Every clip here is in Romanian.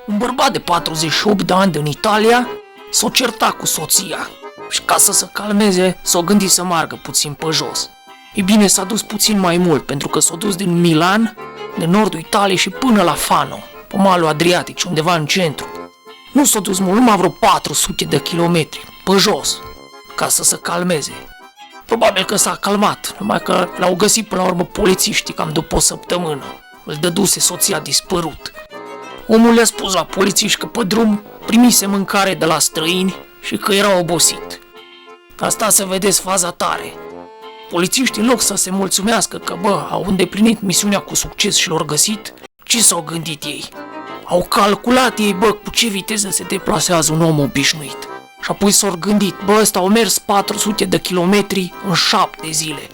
Un bărbat de 48 de ani din Italia s-o certa cu soția și ca să se calmeze s-o gândi să meargă puțin pe jos. E bine, s-a dus puțin mai mult pentru că s-a dus din Milan, de nordul Italiei și până la Fano, pe malul Adriatic, undeva în centru. Nu s-a dus mult, numai vreo 400 de kilometri, pe jos, ca să se calmeze. Probabil că s-a calmat, numai că l-au găsit până la urmă polițiștii cam după o săptămână. Îl dăduse soția dispărut. Omul le-a spus la polițiști că pe drum primise mâncare de la străini și că era obosit. Asta să vedeți faza tare. Polițiștii, în loc să se mulțumească că, au îndeplinit misiunea cu succes și l-au găsit, ce s-au gândit ei? Au calculat ei, cu ce viteză se deplasează un om obișnuit. Și apoi s-au gândit, ăsta au mers 400 de kilometri în 7 zile.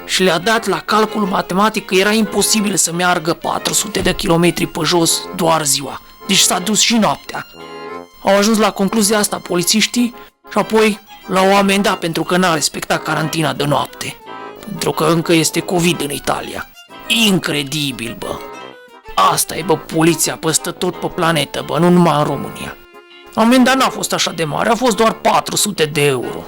Și le-a dat la calcul matematic că era imposibil să meargă 400 de kilometri pe jos doar ziua. Deci s-a dus și noaptea. Au ajuns la concluzia asta polițiștii și apoi l-au amendat pentru că n-a respectat carantina de noapte. Pentru că încă este COVID în Italia. Incredibil, Asta e, poliția peste tot pe planetă, nu numai în România. Amenda n-a fost așa de mare, a fost doar 400 de euro.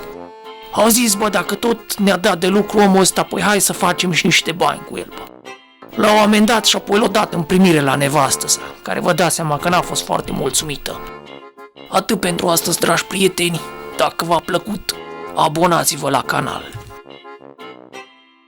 Au zis, dacă tot ne-a dat de lucru omul ăsta, păi hai să facem și niște bani cu el, L-au amendat și apoi l-au dat în primire la nevastă sa, care vă dați seama că n-a fost foarte mulțumită. Atât pentru astăzi, dragi prieteni, dacă v-a plăcut, abonați-vă la canal.